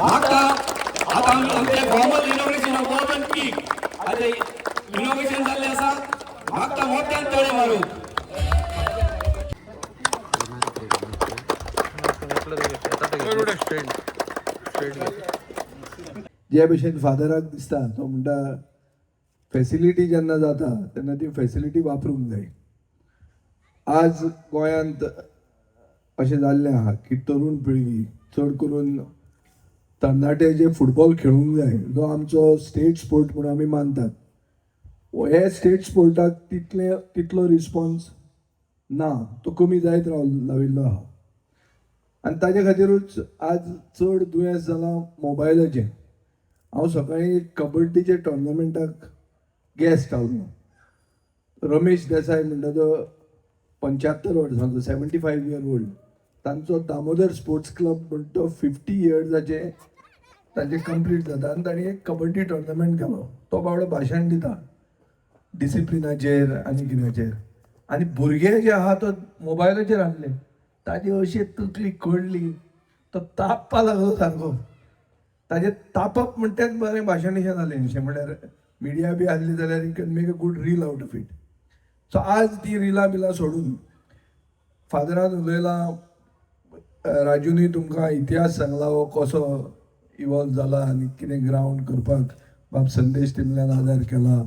आता आता आमचे फॉर्मल इनोव्हेशन ऑफ अर्बन पीक आता इनोव्हेशन झाले असा मागता मोठ्यान तळे मारू जे भशेन फादराक दिसता तो म्हणटा फॅसिलिटी जेन्ना जाता तेन्ना ती फॅसिलिटी वापरूंक जाय. आज गोंयांत अशें जाल्लें आहा की तरुण पिळगी चड करून तरणाटे जे फुटबॉल खेळूंक जाय जो आमचो स्टेट स्पोर्ट म्हणून आमी मानतात हे स्टेट स्पोर्टाक तितलो रिस्पॉन्स ना, तो कमी जायत लाविल्लो आहा. आनी ताजे खातीरूच आज चड दुयेंस जालां मोबायलाचें. हांव सकाळीं कबड्डीचे टोर्नामेंटाक गेस्ट आसलो. रमेश देसाय म्हणटा तो 75 वर्सांचो 75 इयर ओल्ड. तांचो दामोदर स्पोर्ट्स क्लब म्हणटा तो 50 इयर्साचे ताचे कंप्लीट जाता आनी ताणें एक कबड्डी टोर्नामेंट केलो. तो बावडो भाशण दिता डिसिप्लिनाचेर आनी कित्याचेर. आनी भुरगे जे आहा तो मोबायलाचेर आहले ताजी अशी तकली कळली तो तापपा लागलो सारको. ताजे तापप म्हणटाच बरें भाशण अशें जालें अशें म्हळ्यार मिडिया बी आहली जाल्यार you can make a good reel out of it. So आज ती रिलां बिलां सोडून फादरान उलयलां राजूनी तुमकां इतिहास सांगला हो कसो इवॉल्व जाला आनी कितें ग्रावंड करपाक बाब संदेश टिमल्यान आदार केला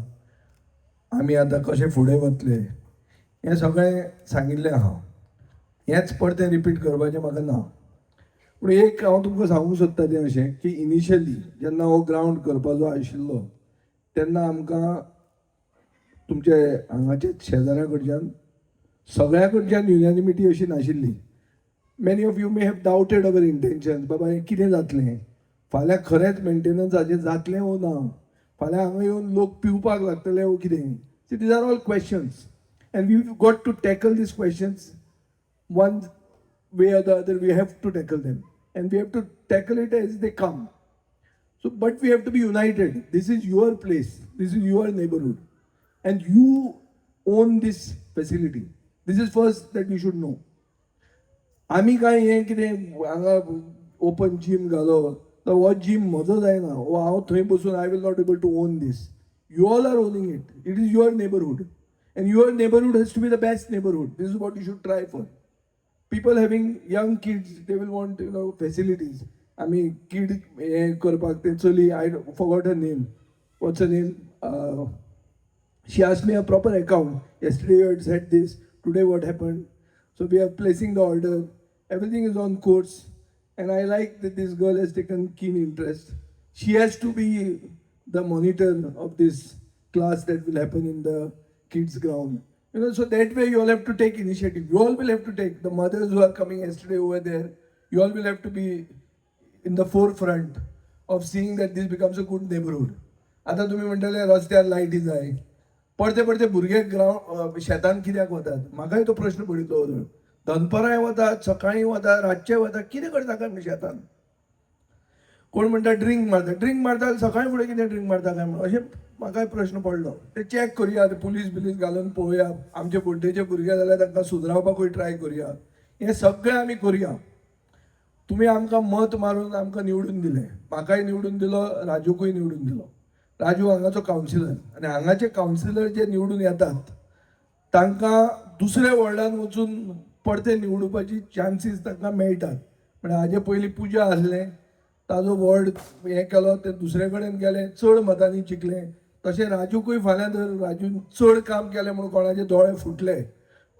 आमी आतां कशें फुडें वतले हें सगळें सांगिल्लें आहा. हेंच परतें रिपीट करपाचें म्हाका ना. पूण एक हांव तुमकां सांगूंक सोदता तें अशें की इनिशियली जेन्ना हो ग्रावंड करपाचो आशिल्लो तेन्ना आमकां तुमचे हांगाचे शेजाऱ्या कडच्यान सगळ्या कडच्यान युनॅनिमिटी अशी नाशिल्ली. Many of you may have doubted our intentions बाबा हें कितें जातलें फाल्यां खरेंच मेंटेनन्साचें जातलें वो ना फाल्यां हांगा येवन लोक पिवपाक लागतले वो कितें. So these are all questions and we got to tackle these questions one way or the other. We have to tackle them and we have to tackle it as they come. So but we have to be united. This is your place, this is your neighborhood and you own this facility. This is first that you should know. आमी काय हें कितें हांगा open gym घालो तर हो gym म्हजो जायना वो हांव थंय बसून I will not able to own this. You all are owning it. It is your neighbourhood and your neighborhood has to be the best neighborhood. This is what you should try for. People having young kids, they will want facilities. I mean, kid करपाक ते चली, I forgot her name. What's her name? She asked me a proper account. Yesterday you had said this. Today what happened? So we are placing the order. Everything is on course, and I like that this girl has taken keen interest. She has to be the monitor of this class that will happen in the kids ground. So that way you all have to take initiative. You all will have to take. The mothers who are coming yesterday over there, you all will have to be in the forefront of seeing that this becomes a good neighborhood. आता तुम्ही म्हणटले रस्त्यार लायटी जाय पडते पडते भुरगे ground शेतान कित्याक वतात. म्हाकाय तो प्रश्न पडिल्लो. दनपरांय वतात, सकाळीं वतात, रातचे वतात. कितें करता काय शेतान. कोण म्हणटा ड्रिंक मारता सकाळीं फुडें कितें ड्रिंक मारता काय म्हणून अशें म्हाकाय प्रश्न पडलो. ते चॅक करुया पुलीस बिलीस घालून पळोवया. आमचे बुड्डेचे भुरगे जाल्यार तांकां सुदरावपाकूय ट्राय करुया. हें सगळें आमी करुया. तुमी आमकां मत मारून आमकां निवडून दिलें. म्हाकाय निवडून दिलो, राजूकूय निवडून दिलो. राजू हांगाचो कावन्सिलर आनी हांगाचे कावन्सिलर जे निवडून येतात तांकां दुसऱ्या वॉर्डान वचून परते निवडपाची चान्सीस तांकां मेळटात. म्हळ्यार हाजे पयलीं पुजा आसलें ताजो वॉर्ड हें केलो ते दुसरे कडेन गेले चड मतांनी जिखले. तशें राजूकूय फाल्यां जर राजून चड काम केलें म्हणून कोणाचे दोळे फुटले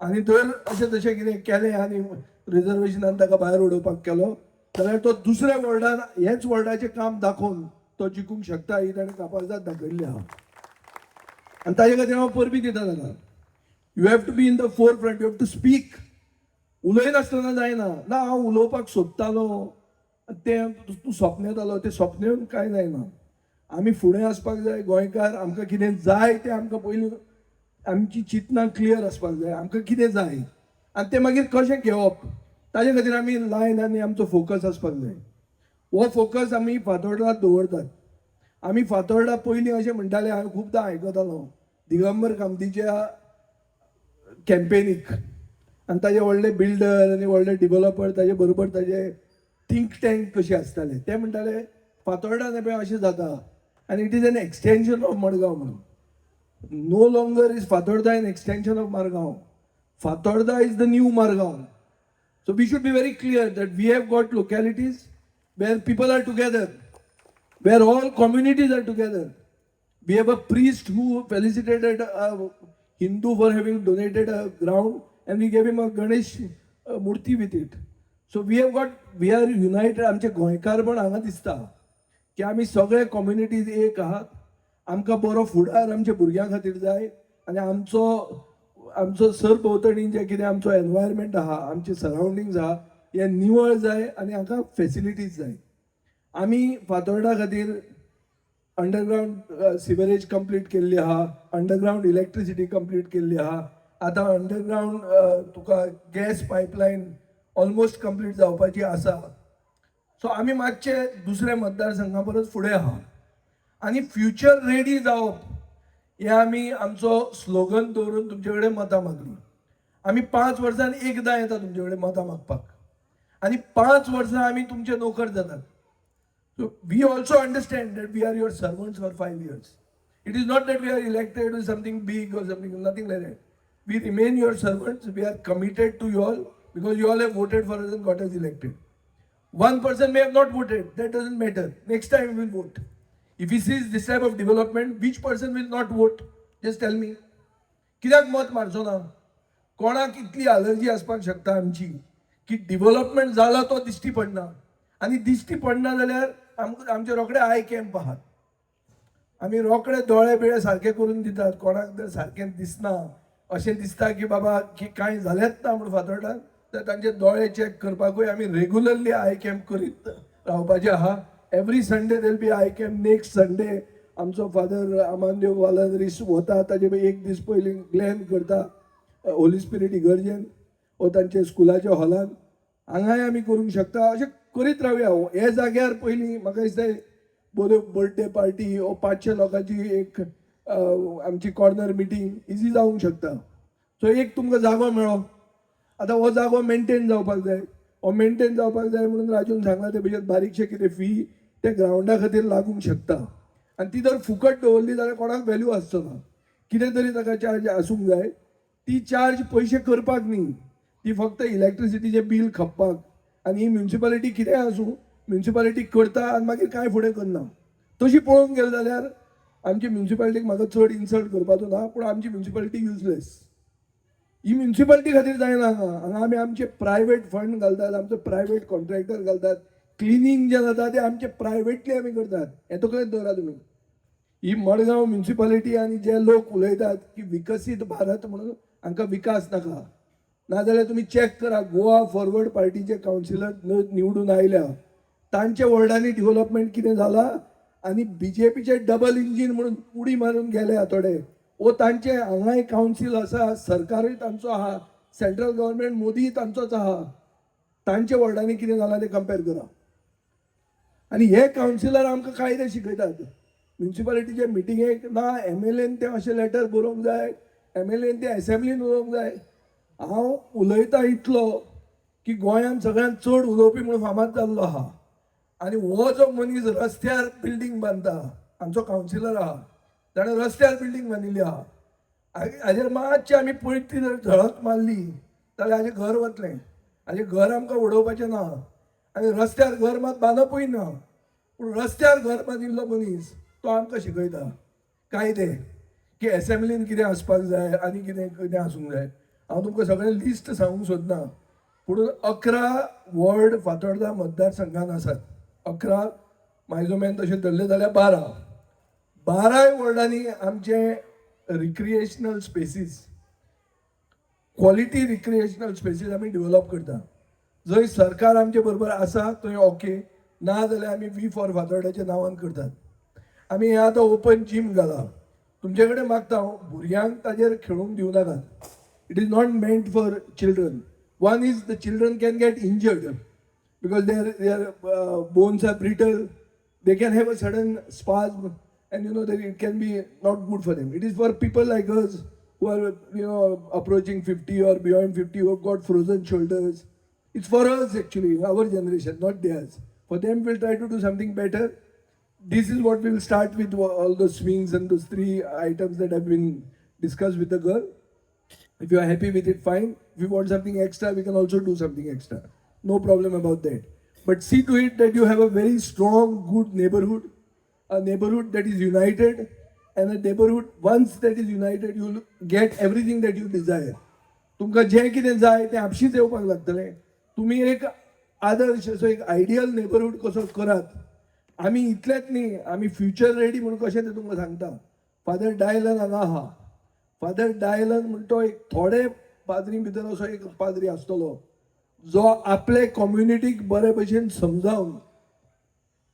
आनी जर अशें तशें कितें केलें आनी रिजर्वेशनान ताका भायर उडोवपाक केलो जाल्यार तो दुसऱ्या वॉर्डान हेच वॉर्डाचें काम दाखोवन तो जिखूंक शकता ही ताणें कापारजाद दाखयल्ली आहा. आनी ताजे खातीर हांव परबी दिता ताका. You have to be in the forefront. You have to speak. उलयनासतना जायना. ना हांव उलोवपाक सोदतालो तें तूं स्वप्न येतालो तें स्वप्न कांय जायना. आमी फुडें आसपाक जाय. गोंयकार आमकां कितें जाय तें आमकां पयलीं आमची चिंतना क्लियर आसपाक जाय. आमकां कितें जाय आनी तें मागीर कशें घेवप ताजे खातीर आमी लायन आनी आमचो फोकस आसपाक जाय. हो फोकस आमी फातोर्डार दवरतात. आमी फातोर्डा पयलीं अशें म्हणटाले हांवें खुबदां आयकतालो दिगंबर कामतीच्या कॅम्पेनीक आनी ताजे व्हडले बिल्डर आनी व्हडले डेव्हलपर ताजे बरोबर ताजे थिंक टँक कशी आसताले ते म्हणटाले फातोर्डा पळय अशें जाता आनी it is an extension of Madgaon म्हणून. No longer is Fatorda an extension of Margao. Fatorda is the new Margao. So we should be very clear that we have got localities where people are together, where all communities are together. We have a priest who felicitated a Hindu for having donated a ground, and we gave him a Ganesh murti with it. So we are united. आमचे गोंयकार पण हांगा दिसता की आमी सगळे communities एक आहात. आमकां बरो फुडार आमच्या भुरग्यां खातीर जाय आनी आमचो सरभोंवतणी जें कितें आमचो एनवायरमेंट आहा, आमचे सरावंडिंग्स आहा, हे निवळ जाय आनी हाका फॅसिलिटीज जाय. आमी फातोर्डा खातीर अंडरग्रावंड सिवरेज कंप्लीट केल्ली आहा, अंडरग्रावंड इलेक्ट्रिसिटी कंप्लीट केल्ली आहा, आतां अंडरग्रावंड तुका गॅस पायपलायन ऑलमोस्ट कंप्लीट जावपाची आसा. सो आमी मातशे दुसऱ्या मतदारसंघा परस फुडें आहा आनी फ्युचर रेडी जावप हे आमी आमचो स्लोगन दवरून तुमचे कडेन मतां मागली. आमी 5 वर्सांनी एकदां येता तुमचे कडेन मतां मागपाक आनी 5 वर्सां आमी तुमचे नोकर जातात. So we also understand that we are your servants for 5 years. It is not that we are elected to something big or something, nothing like that. We remain your servants. We are committed to you all because you all have voted for us and got us elected. One person may have not voted, that doesn't matter. Next time we will vote. If he sees this type of development, which person will not vote? Just tell me. कित्याक मत मारचो ना? कोणाक इतली allergy आसपाक शकता आमची की development जाला तो दिश्टी पडना आनी दिश्टी पडना जाल्यार आमचे रोखडे आय कॅम्प आहात. आमी रोखडे दोळे बिळे सारके करून दितात. कोणाक जर सारकें दिसना, अशें दिसता की बाबा की कांय जालेंच ना म्हणून फातोर्डान, तर तांचे दोळे चॅक करपाकूय आमी रेग्युलरली आय कॅम्प करीत रावपाचे आहा. Every Sunday there'll be eye camp. Next Sunday आमचो फादर आमानदेव वालाद्रीस वता, ताजे एक दीस पयलीं ग्लॅन करता होली स्पिरीट इगर्जेन वो तांचे स्कुलाच्या हॉलान. हांगाय आमी करूंक शकता. अशें करीत रावया. हे जाग्यार पयलीं म्हाका दिसता बर्थडे पार्टी वो 500 लोकांची एक आमची कॉर्नर मिटींग इजी जावंक शकता. सो एक तुमकां जागो मेळो. आतां हो जागो मेंटेन जावपाक जाय. हो मेंटेन जावपाक जाय म्हणून राजून सांगला ते भशेन बारीकशे कितें फी ते ग्रावंडा खातीर लागूंक शकता. आनी ती जर फुकट दवरली जाल्यार कोणाक व्हॅल्यू आसचो ना. कितें तरी ताका चार्ज आसूंक जाय. ती चार्ज पयशे करपाक न्ही, ती फक्त इलेक्ट्रिसिटीचें बील खपपाक. आनी ही म्युन्सिपालिटी कितें आसूं, म्युन्सिपालिटी करता आनी मागीर कांय फुडें करना. तशी पळोवंक गेले जाल्यार आमची म्युन्सिपालिटीक म्हाका चड इन्सल्ट करपाचो ना, पूण आमची म्युन्सिपालिटी युजलेस. ही म्युन्सिपालिटी खातीर जायना. हांगा आमी आमचे प्रायवेट फंड घालतात, आमचो प्रायवेट कॉन्ट्रॅक्टर घालतात. क्लिनींग जें जाता तें आमचे प्रायवेटली आमी करतात. हें तकलेंत दवरा तुमी. ही मडगांव म्युन्सिपालिटी आनी जे लोक उलयतात की विकसीत भारत म्हणून, हांकां विकास नाका. नाजाल्यार तुमी चॅक करा, गोवा फॉरवर्ड पार्टीचे कावन्सिलर निवडून आयल्या, तांच्या वॉर्डांनी डेव्हलपमेंट कितें जाला आनी बीजेपीचे डबल इंजीन म्हणून उडी मारून गेले थोडे. वो तांचे हांगाय कावन्सील आसा, सरकारूय तांचो आहा, सेंट्रल गव्हर्मेंट मोदी तांचोच आहा. तांच्या वॉर्डांनी कितें जालां तें कंपेर करा. आनी हे कावन्सिलर आमकां कायदे शिकयतात. म्युन्सिपालिटीचे मिटिंगेक ना MLAन तें अशें लेटर बरोवंक जाय, MLAन तें एसेंब्लीन उलोवंक जाय. हांव उलयतां इतलो की गोंयांत सगळ्यांत चड उलोवपी म्हणून फामाद जाल्लो आहा. आनी हो जो मनीस रस्त्यार बिल्डींग बांदता, आमचो कावन्सिलर आहा, ताणें रस्त्यार बिल्डींग बांदिल्ली आहा. हाजेर मातशें आमी पळयत जर झळक मारली जाल्यार हाजें घर वतलें. हाजें घर आमकां उडोवपाचें ना. आनी रस्त्यार घर मात बांदपूय ना, पूण रस्त्यार घर बांदिल्लो मनीस तो आमकां शिकयता कायदे की एसेंब्लीन कितें आसपाक जाय आनी कितें कितें आसूंक जाय. हांव तुमकां सगळें लिस्ट सांगूंक सोदना, पूण 11 वॉर्ड फातोर्डा मतदारसंघान आसात. 11 मायजोमॅन तशें धरलें जाल्यार 12 वॉर्डांनी आमचे recreational species, quality recreational species आमी डेव्हलप करता. जंय सरकार आमचे बरोबर आसा थंय ओके, ना जाल्यार आमी वी फॉर फातोर्डाच्या नांवान करतात. आमी हे आतां ओपन जीम घाला. तुमचे कडेन मागता हांव, भुरग्यांक ताजेर खेळूंक दिवं नाकात. It is not meant for children. One is the children can get injured because their bones are brittle. They can have a sudden spasm, and that it can be not good for them. It is for people like us who are approaching 50 or beyond 50, who have got frozen shoulders, It's for us actually, our generation, not theirs. For them, we'll try to do something better. This is what we will start with, all those swings and those 3 items that have been discussed with the girl. If you are happy with it, fine. If you want something extra, we can also do something extra. No problem about that. But see to it that you have a very strong, good neighborhood, a neighborhood that is united, and a neighborhood, once that is united, you will get everything that you desire. तुमकां जें कितें जाय तें आपशींच येवपाक लागतलें. तुमी एक आदर्श असो एक आयडियल नेबरहूड कसो करात. आमी इतलेंच न्ही, आमी फ्युचर रेडी म्हणून कशें तें तुमकां सांगता. फादर डायलन हांगा आहा. फादर डायलन म्हणटा तो एक थोडे पाद्री भितर असो एक पाद्री आसतलो जो आपले कम्युनिटीक बरे भशेन समजावन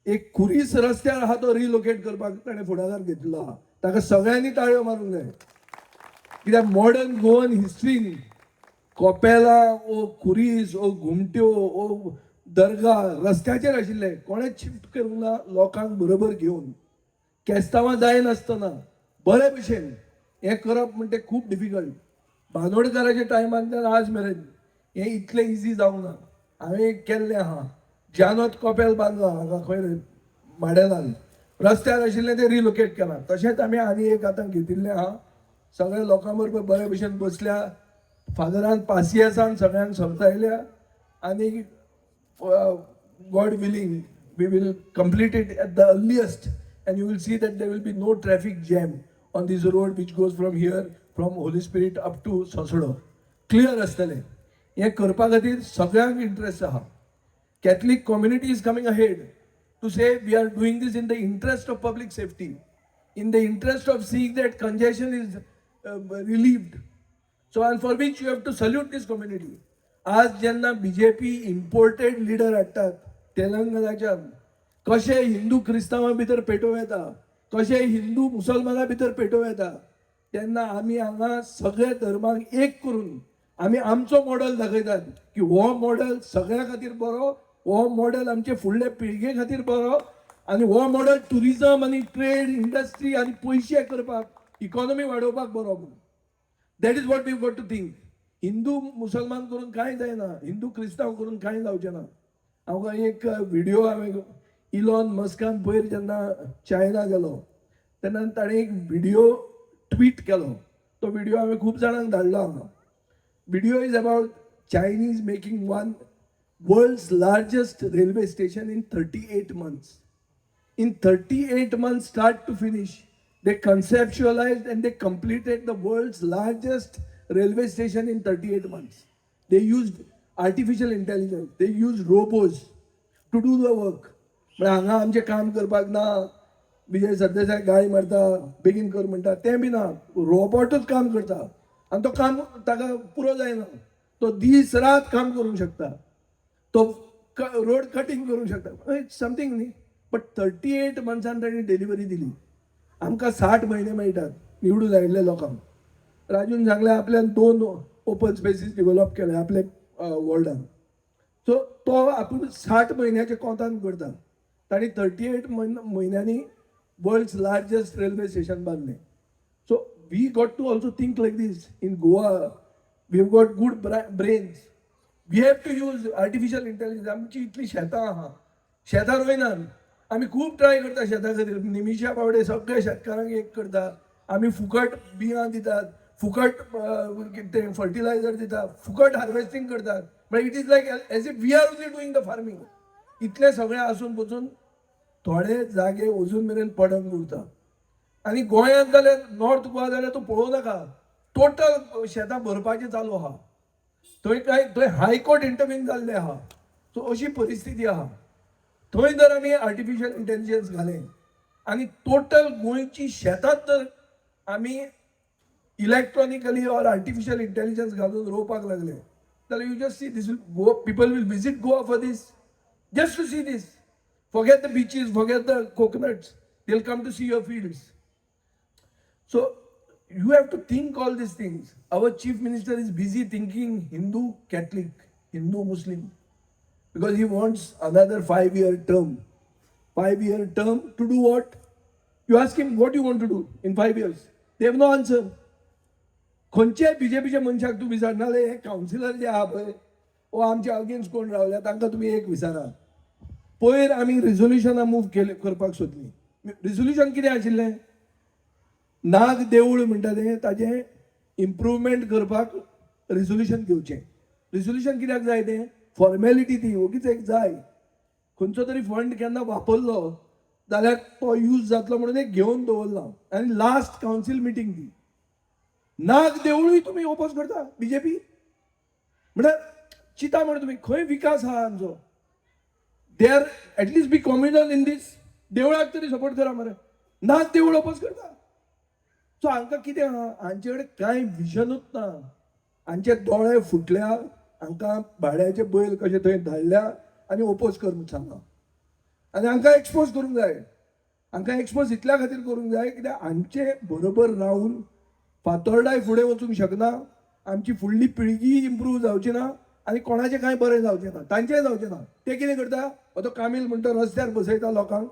एक खुरीस रस्त्यार आहा तो रिलोकेट करपाक ताणें फुडाकार घेतलो आहा. ताका सगळ्यांनी ताळयो मारूंक जाय. कित्याक मॉडर्न गोवन हिस्ट्रीन कोपेला ओ खुरीस ओ घुमट्यो ओ दर्गा रस्त्याचेर आशिल्ले. कोणेच शिफ्ट करूंक ना. लोकांक बरोबर घेवन केस्तांवां जायनासतना बरे भशेन हें करप म्हणजे तें खूब डिफिकल्ट. बांदोडकाराच्या टायमांतल्यान आज मेरेन हें इतलें इजी जावंक ना. हांवें केल्लें आहा. जानोत कोपेल बांदला हांगा खंय माडेलान. रस्त्यार आशिल्लें तें रिलोकेट केलां. तशेंच आमी आनी एक आतां घेतिल्लें आहा. सगळ्या लोकां बरोबर बरे भशेन बसल्या. फादरान पासियेसान सगळ्यांक समजायल्या आनी God willing, we will complete it at the earliest, and you will see that there will be no traffic jam on this road which goes from here, from Holy Spirit up to Sosodo. Clear astale. हे करपा खातीर सगळ्यांक interest आहा. Catholic community is coming ahead to say we are doing this in the interest of public safety, in the interest of seeing that congestion is relieved. So, and for which you have to salute this community. आज जेन्ना BJP imported leader हाडटात तेलंगणाच्यान, कशे हिंदू क्रिस्तांवां भितर पेटोव येता, कशे हिंदू मुसलमानां भितर पेटोव येता, तेन्ना आमी हांगा सगळे धर्मांक एक करून आमी आमचो मॉडल दाखयतात की हो मॉडल सगळ्या खातीर बरो, हो मॉडल आमचे फुडले पिळगे खातीर बरो, आनी हो मॉडल टुरिजम आनी ट्रेड इंडस्ट्री आनी पयशे करपाक इकॉनॉमी वाडोवपाक बरो म्हणून. That is what we got to think. हिंदू मुसलमान करून कांय जायना, हिंदू क्रिस्तांव करून कांय जावचें ना. हांव एक व्हिडिओ हांवें इलॉन मस्कान पयर जेन्ना चायना गेलो तेन्ना ताणें एक व्हिडिओ ट्वीट केलो. तो व्हिडिओ हांवें खूब जाणांक धाडलो हांगा. Video is about Chinese making one world's largest railway station in 38 months. In 38 months, start to finish, they conceptualized and they completed the world's largest railway station in 38 months. They used artificial intelligence, they used robots to do the work. पण हांगा आमचें काम करपाक ना. विजय सरदेसाय गाळी मारता, बेगीन कर म्हणटा, तें बी ना. रोबोटूच काम करता आनी तो काम ताका पुरो जायना. तो दीस रात काम करूंक शकता. तो रोड कटिंग करूंक शकता. इट्स समथींग न्ही. बट 38 months ताणें डिलिव्हरी दिली. आमकां 60 म्हयने मेळटात निवडून आयिल्ल्या लोकांक. राजून सांगलें आपल्यान 2 ओपन स्पेसीस डेव्हलप केले आपले वर्ल्डान. सो तो आपूण 60 म्हयन्याच्या कोंतान करता. ताणी 38 म्हयन्यांनी वर्ल्ड्स लार्जस्ट रेल्वे स्टेशन बांदलें. So we got to also think like this. In Goa we have got good brains. We have to use artificial intelligence. आमची इतली शेतां आहा, शेतां रोयनात. आमी खूब ट्राय करता शेतां खातीर. निमिशा पावडे सगळे शेतकारांक एक करता. आमी फुकट बियां दितात, फुकट ते फर्टिलायझर दितात, फुकट हार्वेस्टिंग करतात. But it is like as if we are only doing the farming. इतलें सगळें आसून पसून थोडे जागे अजून मेरेन पडंग उरता. आनी गोंयांत जाल्यार नॉर्थ गोवा जाल्यार तूं पळोवं नाका, टोटल शेतां भरपाचें चालू आहा. थंय हायकोर्ट इंटरव्हीन जाल्लें आहा. सो अशी परिस्थिती आहा. थंय जर आमी आर्टिफिशियल इंटेलिजन्स घालें आनी टोटल गोंयची शेतांत जर आमी इलेक्ट्रॉनिकली ऑर आर्टिफिशियल इंटेलिजन्स घालून रोवपाक लागले जाल्यार you just see this will go. People will visit Goa for this, just to see this. Forget the beaches, forget the coconuts. They'll come to see your fields. So you have to think all these things. Our chief minister is busy thinking Hindu, Catholic, Hindu, Muslim, because he wants another 5-year term. 5-year term to do what? You ask him what you want to do in 5 years. They have no answer. खंयचे बीजेपीचे मनशाक तूं विचारनाले हे councillor जे आहा पळय ओ आमच्या against कोण रावल्या तांकां तुमी एक विचारा. पयर आमी रिझोल्युशनां मूव केले करपाक सोदलीं. रिझोल्युशन कितें आशिल्लें? नाग देवूळ म्हणटा तें ताजें इम्प्रुवमेंट करपाक रिझोल्युशन घेवचें. रिझोल्युशन कित्याक जाय तें? फॉर्मेलिटी ती ओगीच एक जाय. खंयचो तरी फंड केन्ना वापरलो जाल्यार तो यूज जातलो म्हणून एक घेवन दवरला. आनी लास्ट कावन्सील मिटींग ती. नाग देवूळय तुमी ओपोज करता बीजेपी? म्हणल्यार चिता म्हणून तुमी खंय विकास आहा आमचो? They are at least be communal in these. देवळाक तरी सपोर्ट करा मरे. नाग देवूळ ओपोज करता. सो हांकां कितें आहा? हांचे कडेन कांय विजनूच ना. हांचे दोळे फुटल्या. हांकां भाड्याचे बैल कशे थंय धाडल्या आनी ओपोज कर म्हणून सांगला. आनी हांकां एक्सपोज करूंक जाय. हांकां एक्सपोज इतल्या खातीर करूंक जाय कित्याक हांचे बरोबर रावन फातोर्डाय फुडें वचूंक शकना. आमची फुडली पिळगी इम्प्रूव जावची ना आनी कोणाचें कांय बरें जावचें ना. तांचेंय जावचें ना. ते कितें करता? तो कामील म्हणटा रस्त्यार बसयता लोकांक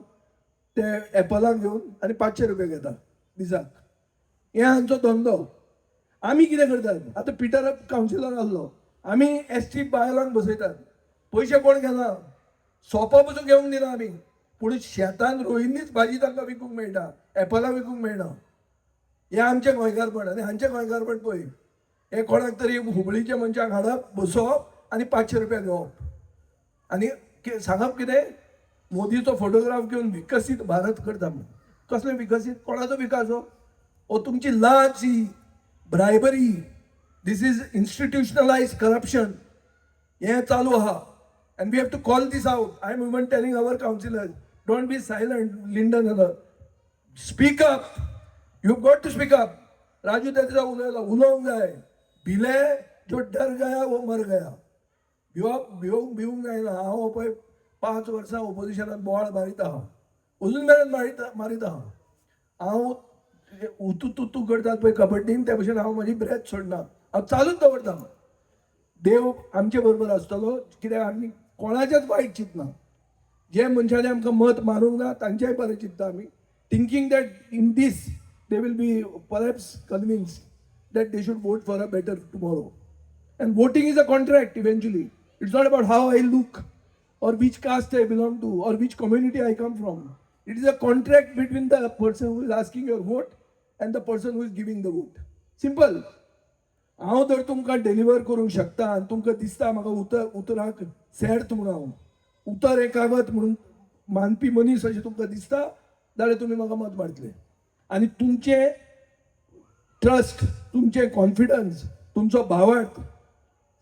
ते एपलाक घेवन आनी 500 रुपया घेता दिसाक. हे हांचो धंदो. आमी कितें करतात? आतां पिटर कावन्सिलर आहलो. आमी एसटी बायलांक बसयतात. पयशे कोण घेना. सोपो पसून घेवंक दिना आमी. पूण शेतान रोयिल्लीच भाजी तांकां विकूंक मेळटा. एपलां विकूंक मेळना. हे आमचें गोंयकारपण. आनी हांचें गोंयकारपण पळय. हे कोणाक तरी हुबळीच्या मनशाक हाडप बसोवप आनी 500 रुपया घेवप. आनी सांगप कितें? मोदीचो फोटोग्राफ घेवन विकसीत भारत करता म्हणून. कसलें विकसीत? कोणाचो विकास हो? ओ तुमची लाच ही ब्रायबरी. दिस इज इन्स्टिट्युशनलायज करप्शन. हें चालू आहा. And we have to call this out. I am even telling our councillors, don't be silent, Lyndon. Speak up. You've got to speak up. Raju त्याचा उलोवंक जाय. भिले जो डर गया वो मर गया. भिवूंक जायना. हांव पळय 5 वर्सां ओपोजिशनात बोवाळ मारीत आहा. अजून मेरेन मारीत आहा. हांव उतू करतात पळय कबड्डीन त्या भशेन हांव म्हाजी ब्रेथ सोडना. हांव चालूच दवरता. देव आमचे बरोबर आसतलो कित्याक आमी कोणाचेच वायट चिंतना. जे मनशांनी आमकां मत मारूंक ना तांचेय बरें चिंतता आमी. Thinking that in these they will be perhaps convinced that they should vote for a better tomorrow. And voting is a contract eventually. It's not about how I look or which caste I belong to or which community I come from. It is a contract between the person who is asking your vote and the person who is giving the vote. Simple. हांव जर तुमकां deliver करूंक शकता आनी तुमकां दिसता म्हाका उतराक सेर्त म्हणून हांव उतर एक कागद म्हणून मानपी मनीस अशें तुमकां दिसता जाल्यार तुमी म्हाका मत मारतले. आनी तुमचें ट्रस्ट, तुमचें कॉन्फिडन्स, तुमचो भावार्थ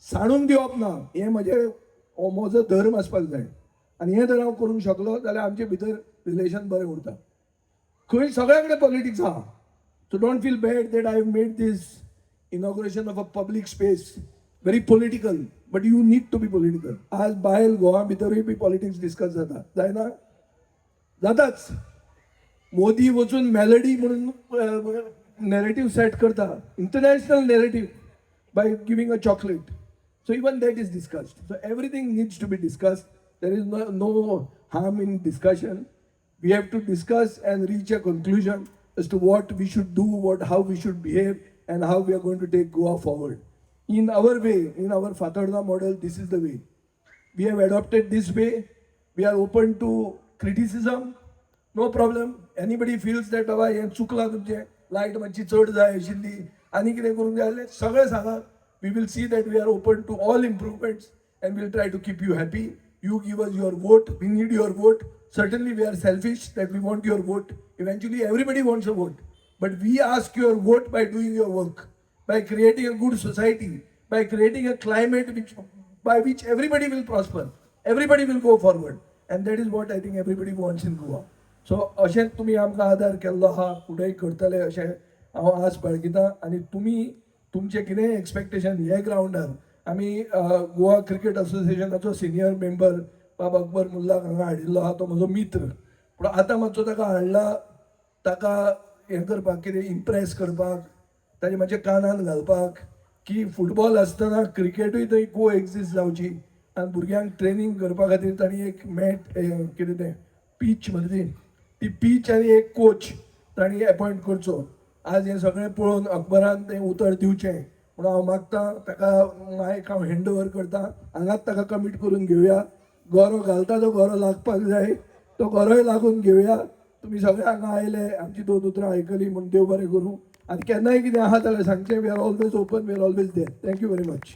साणून दिवप ना. हें म्हजें म्हजो धर्म आसपाक जाय. आनी हें जर हांव करूंक शकलो जाल्यार आमचे भितर रिलेशन बरें उरता. खंय सगळ्या कडेन पॉलिटिक्स आहा. So don't feel bad that I have made this inauguration of a public space very political, but you need to be political. आज बायल गोवा भितरूय बी पॉलिटिक्स डिस्कस जाता. जायना? जाताच. मोदी वचून मेलडी म्हणून नॅरेटिव्ह सेट करता. International narrative by giving a chocolate. So even that is discussed. So everything needs to be discussed. There is no harm in discussion. We have to discuss and reach a conclusion as to what we should do, how we should behave, and how we are going to take Goa forward. In our way, in our Fatharda model, this is the way. We have adopted this way. We are open to criticism. No problem. Anybody feels that बाबा हे चुकला तुमचे light मातशी चड जाय आशिल्ली आनी कितें करूंक जाय आसलें सगळें सांगा. We will see that we are open to all improvements and we'll try to keep you happy. You give us your vote. We need your vote. Certainly we are selfish that we want your vote. Eventually everybody wants a vote. But we ask your vote by doing your work, by creating a good society, by creating a climate by which everybody will prosper. Everybody will go forward. And that is what I think everybody wants in Goa. So अशेंच तुमी आमकां आदार केल्लो आहा, फुडेंय करतले अशें हांव आस बाळगितां. आनी तुमी तुमचे कितें एक्सपेक्टेशन हे ग्राउंडार आमी गोवा क्रिकेट असोसिएशनाचो सिनियर मेंबर बाब अकबर मुल्लाक हांगा हाडिल्लो आहा. तो म्हजो मित्र. पूण आतां मातसो ताका हाडला ताका हें करपाक कितें इम्प्रेस करपाक ताजे मातशें कानान घालपाक की फुटबॉल आसतना क्रिकेटूय थंय को एक्झिस्ट जावची. आनी भुरग्यांक ट्रेनींग करपा खातीर तांणी एक मॅट कितें तें पीच म्हणटा ती पीच आनी एक कोच तांणी अपॉयंट करचो. आज हें सगळें पळोवन अकबरान तें उतर दिवचें म्हणून हांव मागता ताका मायक हांव हँड ओवर करता. हांगाच ताका कमीट करून घेवया. गौरव घालता तो गौरव लागपाक जाय, तो गौरवय लागून घेवया. तुम्ही सगळे हांगा आयले, आमची 2 उतरां आयकली म्हणून देव बरें करूं. आनी केन्नाय कितें आहा जाल्यार सांगचें. We are always open, we are always there. Thank you very much.